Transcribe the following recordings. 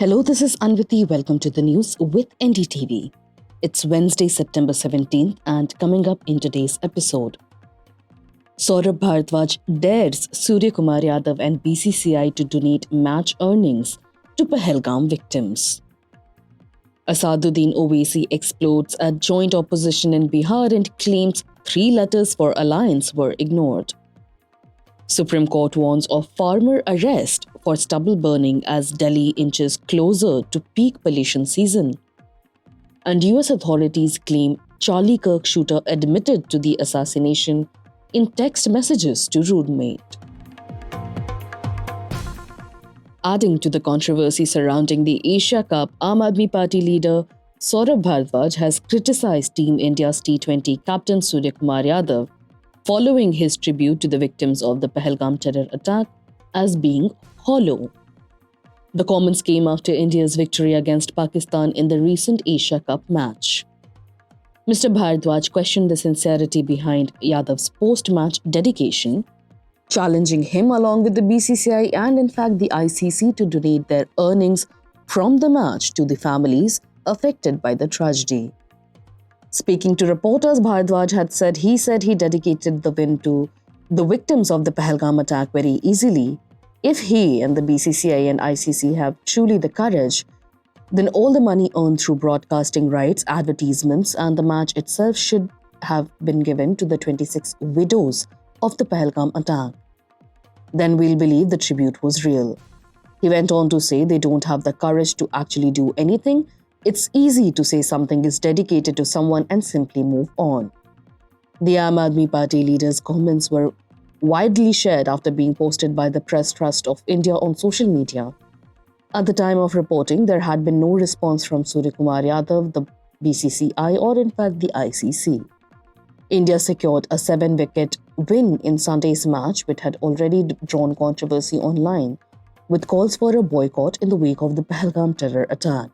Hello, this is Anviti. Welcome to the news with NDTV. It's Wednesday, September 17th, and coming up in today's episode, Saurabh Bharadwaj dares Suryakumar Yadav and BCCI to donate match earnings to Pahalgam victims. Asaduddin Owaisi explodes at joint opposition in Bihar and claims 3 letters for alliance were ignored. Supreme Court warns of farmer arrest for stubble burning as Delhi inches closer to peak pollution season. And US authorities claim Kirk shooter admitted to the assassination in text messages to roommate. Adding to the controversy surrounding the Asia Cup, Aam Aadmi Party leader Saurabh Bharadwaj has criticized Team India's T20 captain Suryakumar Yadav following his tribute to the victims of the Pahalgam terror attack as being hollow. The comments came after India's victory against Pakistan in the recent Asia Cup match. Mr. Bharadwaj questioned the sincerity behind Yadav's post-match dedication, challenging him along with the BCCI and in fact the ICC to donate their earnings from the match to the families affected by the tragedy. Speaking to reporters, Bharadwaj had said he dedicated the win to the victims of the Pahalgam attack very easily. If he and the BCCI and ICC have truly the courage, then all the money earned through broadcasting rights, advertisements, and the match itself should have been given to the 26 widows of the Pahalgam attack. Then we'll believe the tribute was real. He went on to say they don't have the courage to actually do anything. It's easy to say something is dedicated to someone and simply move on. The Aam Aadmi Party leader's comments were widely shared after being posted by the Press Trust of India on social media. At the time of reporting, there had been no response from Suryakumar Yadav, the BCCI, or in fact the ICC. India secured a 7-wicket win in Sunday's match, which had already drawn controversy online, with calls for a boycott in the wake of the Pahalgam terror attack.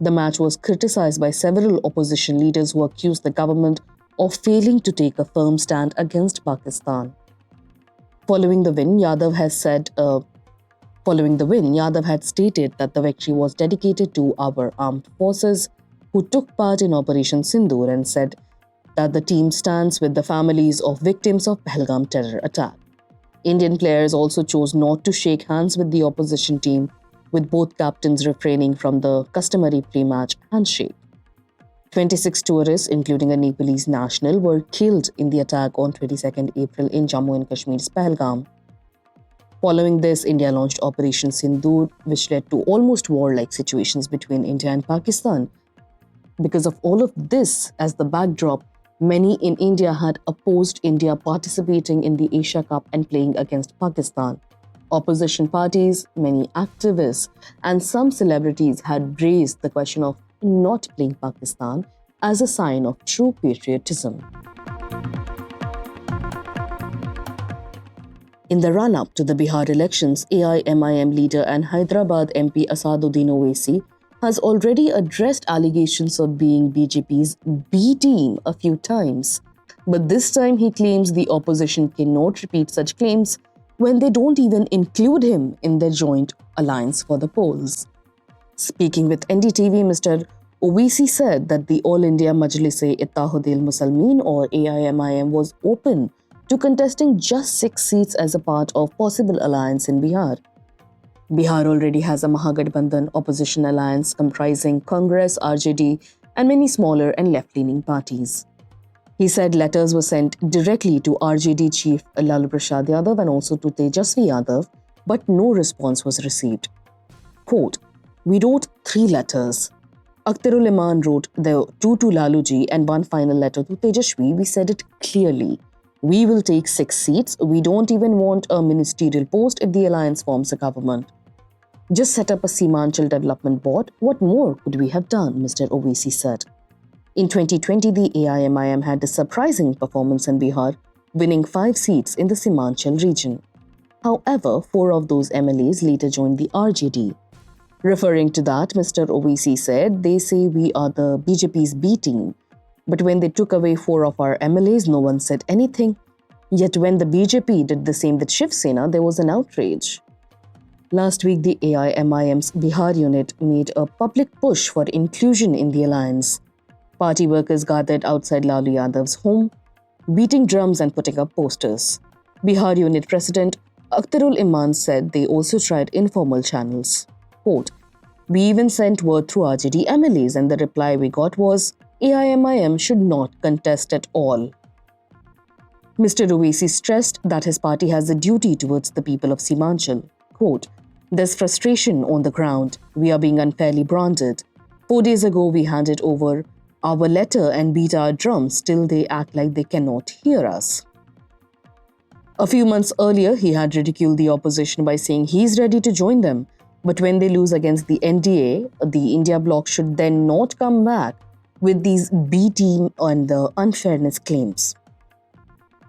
The match was criticized by several opposition leaders who accused the government of failing to take a firm stand against Pakistan. Following the win, Yadav had stated that the victory was dedicated to our armed forces who took part in Operation Sindoor and said that the team stands with the families of victims of Pahalgam terror attack. Indian players also chose not to shake hands with the opposition team, with both captains refraining from the customary pre-match handshake. 26 tourists, including a Nepalese national, were killed in the attack on 22nd April in Jammu and Kashmir's Pahalgam. Following this, India launched Operation Sindoor, which led to almost war-like situations between India and Pakistan. Because of all of this as the backdrop, many in India had opposed India participating in the Asia Cup and playing against Pakistan. Opposition parties, many activists, and some celebrities had raised the question of not playing Pakistan as a sign of true patriotism. In the run-up to the Bihar elections, AIMIM leader and Hyderabad MP Asaduddin Owaisi has already addressed allegations of being BJP's B team a few times. But this time he claims the opposition cannot repeat such claims when they don't even include him in their joint alliance for the polls. Speaking with NDTV, Mr. Owaisi said that the All India Majlis-e-Ittehad Muslimin or AIMIM was open to contesting just 6 seats as a part of possible alliance in Bihar. Bihar already has a Mahagathbandhan opposition alliance comprising Congress, RJD, and many smaller and left-leaning parties. He said letters were sent directly to RJD chief Lalu Prasad Yadav and also to Tejasvi Yadav, but no response was received. Quote, "We wrote 3 letters. Akhtarul Iman wrote the 2 to Laluji and 1 final letter to Tejasvi. We said it clearly. We will take 6 seats. We don't even want a ministerial post if the alliance forms a government. Just set up a Seemanchal development board. What more could we have done?" Mr. Owaisi said. In 2020, the AIMIM had a surprising performance in Bihar, winning 5 seats in the Seemanchal region. However, 4 of those MLAs later joined the RJD. Referring to that, Mr. Owaisi said, "They say we are the BJP's B team. But when they took away 4 of our MLAs, no one said anything. Yet when the BJP did the same with Shiv Sena, there was an outrage." Last week, the AIMIM's Bihar unit made a public push for inclusion in the alliance. Party workers gathered outside Lalu Yadav's home, beating drums and putting up posters. Bihar unit president Akhtarul Iman said they also tried informal channels. Quote, "We even sent word through RJD MLAs and the reply we got was, AIMIM should not contest at all." Mr. Owaisi stressed that his party has a duty towards the people of Seemanchal. Quote, "There's frustration on the ground. We are being unfairly branded. 4 days ago, we handed over our letter and beat our drums. Still, they act like they cannot hear us." A few months earlier, he had ridiculed the opposition by saying he's ready to join them. But when they lose against the NDA, the India bloc should then not come back with these B team and the unfairness claims.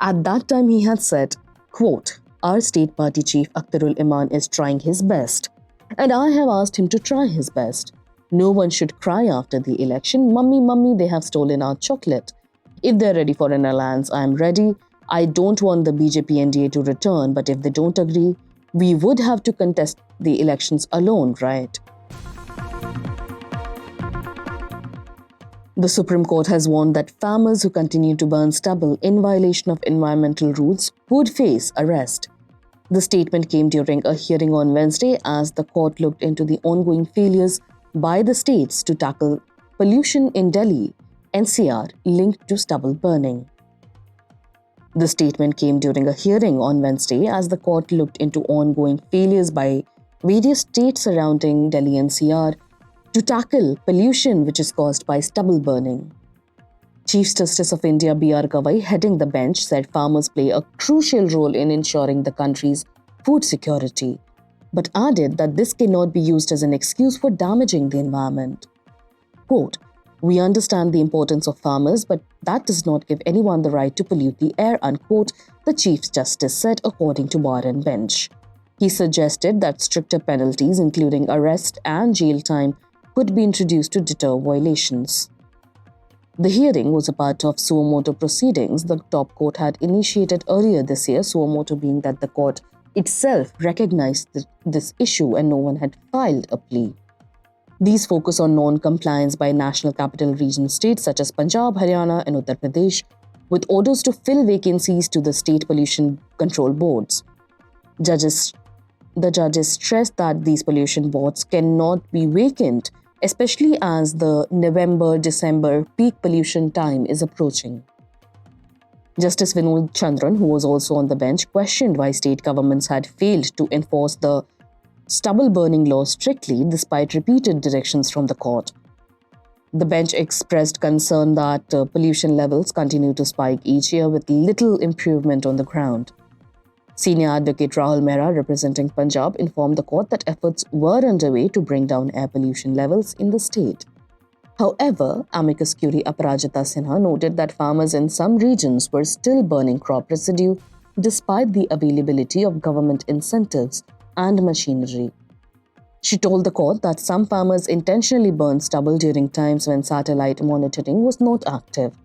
At that time, he had said, quote, "Our state party chief Akhtarul Iman is trying his best, and I have asked him to try his best. No one should cry after the election. Mummy, mummy, they have stolen our chocolate. If they're ready for an alliance, I am ready. I don't want the BJP NDA to return, but if they don't agree, we would have to contest the elections alone, right?" The Supreme Court has warned that farmers who continue to burn stubble in violation of environmental rules would face arrest. The statement came during a hearing on Wednesday as the court looked into the ongoing failures by the states to tackle pollution in Delhi, NCR, linked to stubble burning. The statement came during a hearing on Wednesday as the court looked into ongoing failures by various states surrounding Delhi NCR to tackle pollution which is caused by stubble burning. Chief Justice of India B.R. Gavai, heading the bench, said farmers play a crucial role in ensuring the country's food security, but added that this cannot be used as an excuse for damaging the environment. Quote, "We understand the importance of farmers, but that does not give anyone the right to pollute the air," unquote, the Chief Justice said, according to bar and bench. He suggested that stricter penalties, including arrest and jail time, could be introduced to deter violations. The hearing was a part of suo motu proceedings the top court had initiated earlier this year, suo motu being that the court itself recognized this issue and no one had filed a plea. These focus on non-compliance by national capital region states such as Punjab, Haryana and Uttar Pradesh, with orders to fill vacancies to the state pollution control boards. The judges stressed that these pollution boards cannot be vacant, especially as the November-December peak pollution time is approaching. Justice Vinod Chandran, who was also on the bench, questioned why state governments had failed to enforce the stubble burning law strictly despite repeated directions from the court. The bench expressed concern that pollution levels continue to spike each year with little improvement on the ground. Senior advocate Rahul Mehra, representing Punjab, informed the court that efforts were underway to bring down air pollution levels in the state. However, amicus curiae Aparajita Sinha noted that farmers in some regions were still burning crop residue despite the availability of government incentives and machinery. She told the court that some farmers intentionally burned stubble during times when satellite monitoring was not active,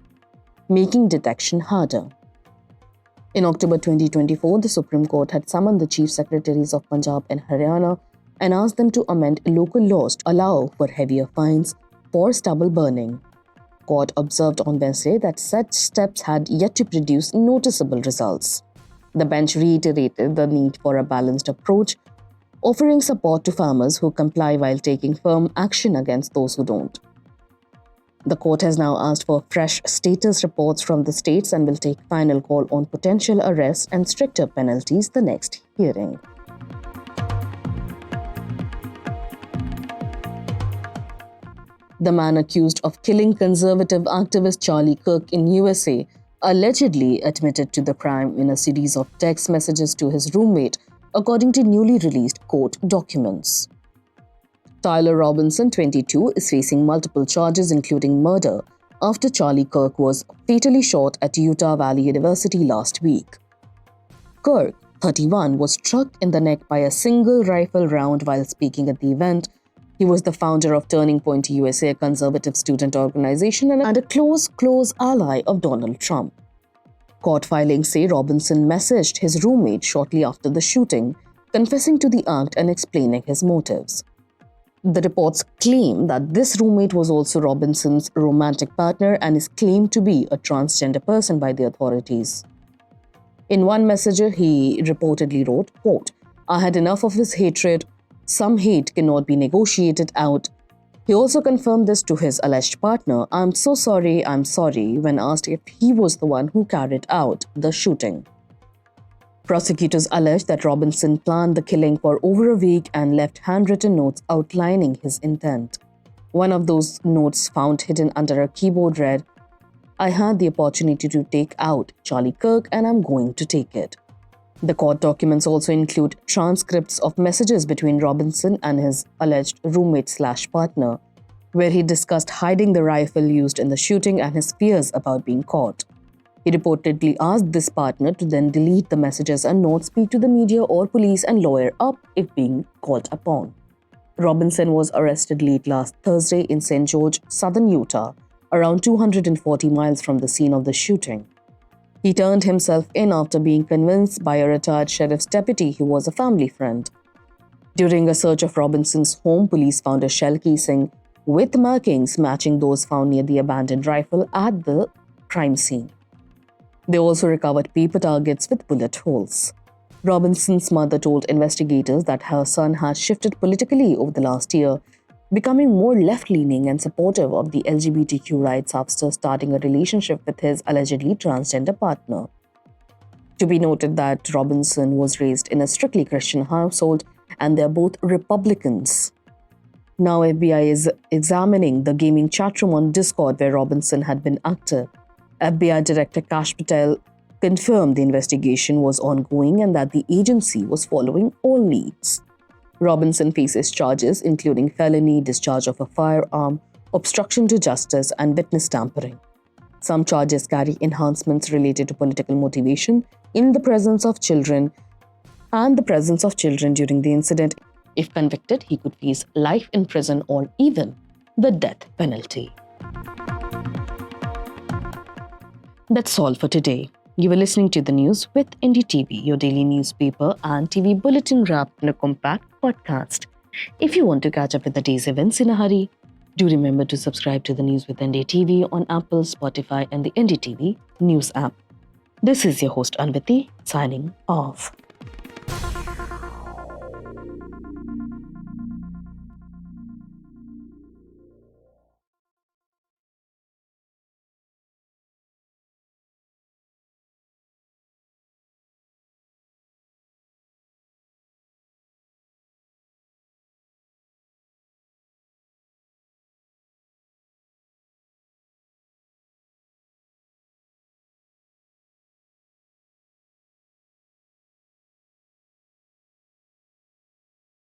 making detection harder. In October 2024, the Supreme Court had summoned the Chief Secretaries of Punjab and Haryana and asked them to amend local laws to allow for heavier fines for stubble burning. Court observed on Wednesday that such steps had yet to produce noticeable results. The bench reiterated the need for a balanced approach, offering support to farmers who comply while taking firm action against those who don't. The court has now asked for fresh status reports from the states and will take final call on potential arrests and stricter penalties the next hearing. The man accused of killing conservative activist Charlie Kirk in USA allegedly admitted to the crime in a series of text messages to his roommate, according to newly released court documents. Tyler Robinson, 22, is facing multiple charges including murder after Charlie Kirk was fatally shot at Utah Valley University last week. Kirk, 31, was struck in the neck by a single rifle round while speaking at the event. He was the founder of Turning Point USA, a conservative student organization and a close ally of Donald Trump. Court filings say Robinson messaged his roommate shortly after the shooting, confessing to the act and explaining his motives. The reports claim that this roommate was also Robinson's romantic partner and is claimed to be a transgender person by the authorities. In one message, he reportedly wrote, quote, "I had enough of his hatred. Some hate cannot be negotiated out." He also confirmed this to his alleged partner, I'm sorry," when asked if he was the one who carried out the shooting. Prosecutors alleged that Robinson planned the killing for over a week and left handwritten notes outlining his intent. One of those notes found hidden under a keyboard read, "I had the opportunity to take out Charlie Kirk and I'm going to take it." The court documents also include transcripts of messages between Robinson and his alleged roommate/partner, where he discussed hiding the rifle used in the shooting and his fears about being caught. He reportedly asked this partner to then delete the messages and not speak to the media or police and lawyer up if being called upon. Robinson was arrested late last Thursday in St. George, southern Utah, around 240 miles from the scene of the shooting. He turned himself in after being convinced by a retired sheriff's deputy he was a family friend. During a search of Robinson's home, police found a shell casing with markings matching those found near the abandoned rifle at the crime scene. They also recovered paper targets with bullet holes. Robinson's mother told investigators that her son had shifted politically over the last year, becoming more left-leaning and supportive of the LGBTQ rights after starting a relationship with his allegedly transgender partner. To be noted that Robinson was raised in a strictly Christian household and they're both Republicans. Now FBI is examining the gaming chatroom on Discord where Robinson had been active. FBI Director Kash Patel confirmed the investigation was ongoing and that the agency was following all leads. Robinson faces charges including felony, discharge of a firearm, obstruction to justice, and witness tampering. Some charges carry enhancements related to political motivation in the presence of children during the incident. If convicted, he could face life in prison or even the death penalty. That's all for today. You were listening to the news with NDTV, your daily newspaper and TV bulletin wrapped in a compact podcast. If you want to catch up with the day's events in a hurry, do remember to subscribe to the News with NDTV on Apple, Spotify, and the NDTV News app. This is your host Anviti, signing off.